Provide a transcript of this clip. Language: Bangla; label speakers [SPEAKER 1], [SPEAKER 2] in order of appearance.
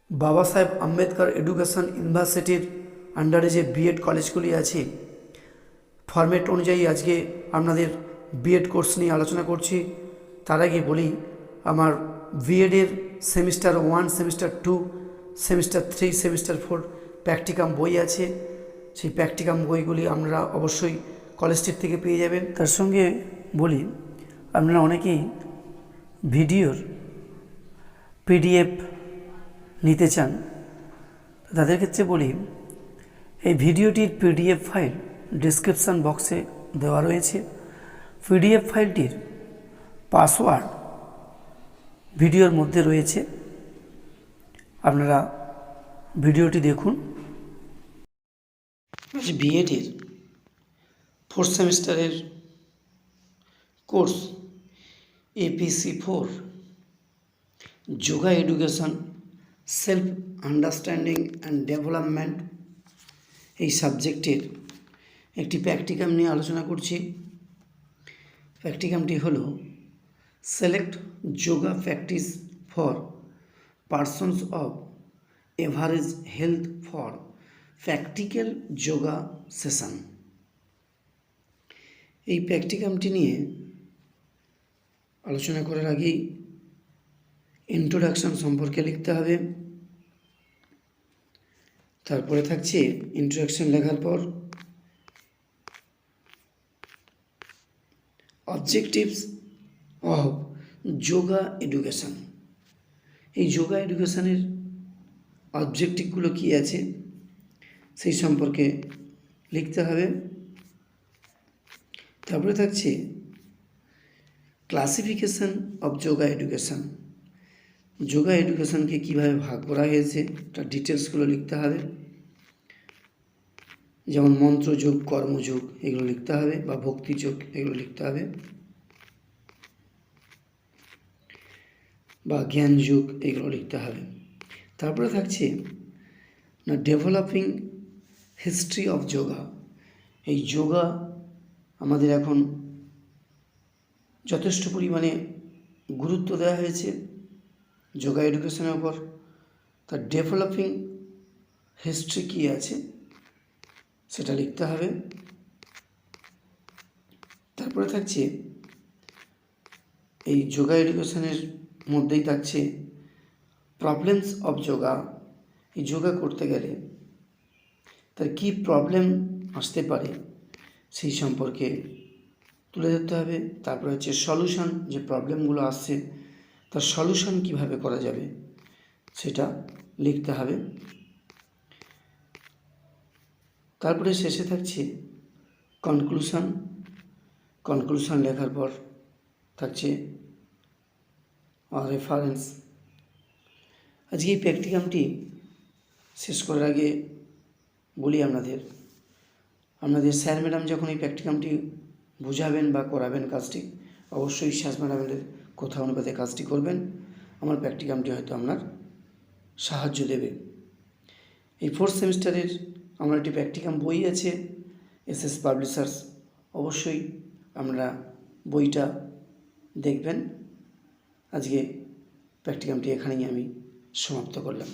[SPEAKER 1] বাবা সাহেব আম্বেদকর এডুকেশন ইউনিভার্সিটির আন্ডারে যে বিএড কলেজগুলি আছে, ফরম্যাট অনুযায়ী আজকে আপনাদের বিএড কোর্স নিয়ে আলোচনা করছি। তার আগে বলি, আমার বিএডের semester 1, semester 2, semester 3, semester 4 practicum বই আছে। সেই প্র্যাকটিকাম বইগুলি আপনারা অবশ্যই কলেজটির থেকে পেয়ে যাবেন। তার সঙ্গে বলি, আপনারা অনেকেই ভিডিওর পিডিএফ নিতে চান, তাদের ক্ষেত্রে বলি, এই ভিডিওটির পিডিএফ ফাইল ডেসক্রিপশান বক্সে দেওয়া রয়েছে। পিডিএফ ফাইলটির পাসওয়ার্ড ভিডিওর মধ্যে রয়েছে, আপনারা ভিডিওটি দেখুন। বিএডের 4th সেমিস্টারের course APC4 yoga education self understanding and development, এই সাবজেক্টের একটি প্র্যাকটিকাম নিয়ে আলোচনা করছি। প্র্যাকটিকামটি হলো select yoga practice for persons of average health for practical yoga session. এই প্র্যাকটিকামটি নিয়ে আলোচনা করার আগেই ইন্ট্রোডাকশন সম্পর্কে লিখতে হবে। তারপরে থাকছে ইন্ট্রোডাকশন লেখার পর অবজেক্টিভস অফ যোগা এডুকেশন। এই যোগা এডুকেশনের অবজেক্টিভগুলো কী আছে সেই সম্পর্কে লিখতে হবে। তারপরে থাকছে classification of yoga education. Yoga এডুকেশনকে কীভাবে ভাগ করা হয়েছে তার ডিটেলসগুলো লিখতে হবে, যেমন মন্ত্রযোগ, কর্মযোগ এগুলো লিখতে হবে, বা ভক্তিযোগ এগুলো লিখতে হবে, বা জ্ঞান যোগ এগুলো লিখতে হবে। তারপরে থাকছে না ডেভেলপিং হিস্ট্রি অফ যোগা। এই যোগা আমাদের এখন যথেষ্ট পরিমাণে গুরুত্ব দেওয়া হয়েছে যোগা এডুকেশনের ওপর, তার ডেভেলপিং হিস্ট্রি কী আছে সেটা লিখতে হবে। তারপরে থাকছে এই যোগা এডুকেশনের মধ্যেই থাকছে প্রবলেমস অফ যোগা। এই যোগা করতে গেলে তার কী প্রবলেম আসতে পারে সেই সম্পর্কে তুলে ধরতে হবে। তারপরে হচ্ছে সলিউশন, যে প্রবলেমগুলো আসছে তার সলিউশন কীভাবে করা যাবে সেটা লিখতে হবে। তারপরে শেষে থাকছে কনক্লুশন লেখার পর থাকছে রেফারেন্স। আজকে এই প্র্যাকটিকামটি শেষ করার আগে বলি, আপনাদের স্যার ম্যাডাম যখন এই প্র্যাকটিকামটি বুঝাবেন বা করাবেন কাজটি, অবশ্যই স্যার ম্যাডামের কথা অনুপাতে কাজটি করবেন। আমার প্র্যাকটিকামটি হয়তো আপনার সাহায্য দেবে। এই 4th সেমিস্টারের আমার একটি প্র্যাকটিকাম বই আছে SS পাবলিশার্স, অবশ্যই আপনারা বইটা দেখবেন। আজকে প্র্যাকটিকামটি এখানেই আমি সমাপ্ত করলাম।